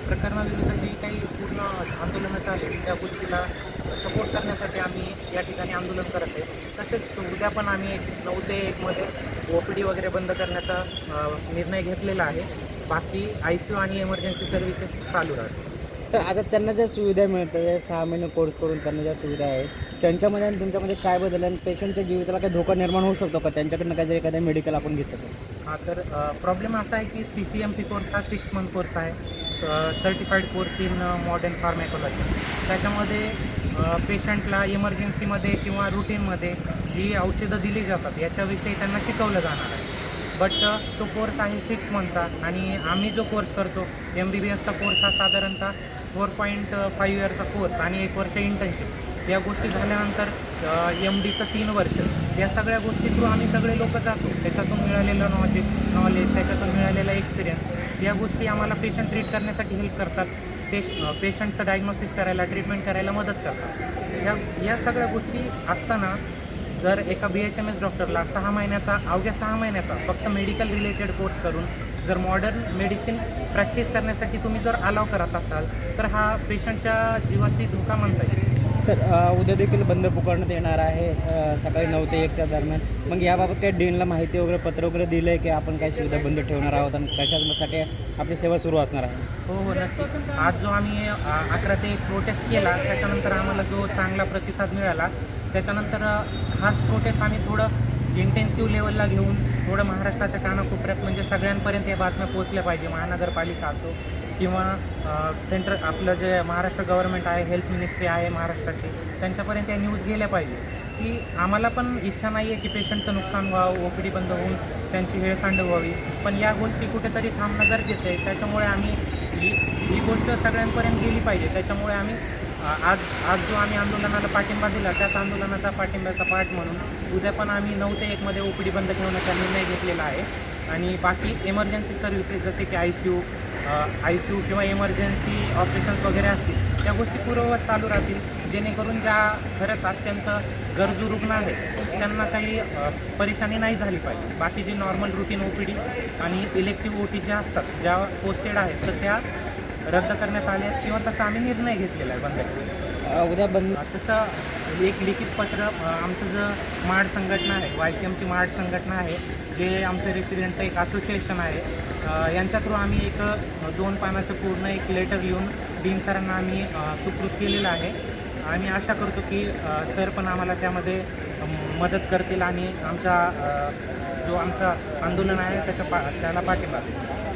प्रकरणाविरुद्ध जे काही पूर्ण आंदोलनं चालले त्या गोष्टीला सपोर्ट करण्यासाठी आम्ही या ठिकाणी आंदोलन करत आहे. तसेच उद्या पण आम्ही 9 ते 1 मध्ये OPD वगैरे बंद करण्याचा निर्णय घेतलेला आहे. बाकी ICU आणि इमर्जन्सी सर्व्हिसेस चालू राहतील. तर आता त्यांना ज्या सुविधा मिळतात, या 6 महिने कोर्स करून त्यांना ज्या सुविधा आहेत, त्यांच्यामध्ये आणि तुमच्यामध्ये काय बदल आहे आणि पेशंटच्या जीविताला काही धोका निर्माण होऊ शकतो का? त्यांच्याकडनं काय जर एखाद्या मेडिकल आपण घेतलं तर? हा तर प्रॉब्लेम असा आहे की CCMP कोर्स हा 6 मंथ कोर्स आहे. Certified course in modern pharmacology. त्याच्यामध्ये पेशंटला इमर्जन्सीमध्ये किंवा रुटीनमध्ये जी औषधं दिली जातात याच्याविषयी त्यांना शिकवलं जाणार आहे. बट तो कोर्स आहे 6 मंथचा आणि आम्ही जो कोर्स करतो MBBSचा कोर्स हा साधारणतः 4.5 इयरचा कोर्स आणि 1 वर्ष इंटर्नशिप. या गोष्टी झाल्यानंतर MDचं 3 वर्ष. या सगळ्या गोष्टी थ्रू आम्ही सगळे लोक जातो. त्याच्यातून मिळालेलं नॉलेज त्याच्यातून मिळालेला एक्सपिरियन्स या गोष्टी आम्हाला पेशंट ट्रीट करण्यासाठी हेल्प करतात. पेशंटचं डायग्नोसिस करायला, ट्रीटमेंट करायला मदत करतात. या सगळ्या गोष्टी असताना जर एका BHMS डॉक्टरला 6 महिन्याचा अवघ्या 6 महिन्याचा फक्त मेडिकल रिलेटेड कोर्स करून जर मॉडर्न मेडिसिन प्रॅक्टिस करण्यासाठी तुम्ही जर अलाव करत असाल तर हा पेशंटच्या जीवाशी धोका म्हणता येईल. सर, उद्या देखील बंद पुकारण्यात येणार आहे सकाळी 9 ते 1च्या दरम्यान. मग याबाबत काही डीनला माहिती वगैरे पत्र वगैरे दिलं आहे की आपण काय सुविधा बंद ठेवणार आहोत आणि कशासाठी आपली सेवा सुरू असणार आहे? हो नक्की. आज जो आम्ही 11 ते 1 प्रोटेस्ट केला त्याच्यानंतर आम्हाला जो चांगला प्रतिसाद मिळाला त्याच्यानंतर हाच प्रोटेस्ट आम्ही थोडं इंटेन्सिव्ह लेवलला घेऊन थोडं महाराष्ट्राच्या कानाकोपऱ्यात म्हणजे सगळ्यांपर्यंत या बातम्या पोहोचल्या पाहिजे. महानगरपालिका असो किंवा आपलं जे महाराष्ट्र गव्हर्नमेंट आहे, हेल्थ मिनिस्ट्री आहे महाराष्ट्राची, त्यांच्यापर्यंत या न्यूज गेल्या पाहिजे की आम्हाला पण इच्छा नाही आहे की पेशंटचं नुकसान व्हावं, OPD बंद होऊन त्यांची हेळसांड व्हावी. पण या गोष्टी कुठेतरी थांबणं गरजेचं आहे. त्याच्यामुळे आम्ही ही गोष्ट सगळ्यांपर्यंत गेली पाहिजे. त्याच्यामुळे आम्ही आज जो आम्ही आंदोलनाला पाठिंबा दिला त्याच आंदोलनाचा पाठिंब्याचा पार्ट म्हणून उद्या पण आम्ही 9 ते 1 मध्ये OPD बंद ठेवण्याचा निर्णय घेतलेला आहे. आणि बाकी इमर्जन्सी सर्व्हिसेस जसे की ICU किंवा इमर्जन्सी ऑपरेशन्स वगैरे असतील त्या गोष्टी पूर्ववत चालू राहतील, जेणेकरून ज्या खरंच अत्यंत गरजू रुग्ण आहेत त्यांना काही परेशानी नाही झाली पाहिजे. बाकी जी नॉर्मल रुटीन OPD आणि इलेक्टिव्ह OT ज्या असतात, ज्या पोस्टेड आहेत तर त्या रद्द करण्यात आल्या आहेत किंवा तसा आम्ही निर्णय घेतलेला आहे बंद ठेवण्याचा. उद्या बंद तसं एक लिखित पत्र आमचं जे माड संघटना आहे, YCMची माड संघटना आहे, जे आमचं रेसिडेंटचं एक असोसिएशन आहे, यांच्या थ्रू आम्ही एक 2 पानाचं पूर्ण एक लेटर लिहून डीन सरांना आम्ही सुपूर्द केलेलं आहे. आम्ही आशा करतो की सर पण आम्हाला त्यामध्ये मदत करतील आणि आमचा जो आमचं आंदोलन आहे त्याला पाठिंबा देतील.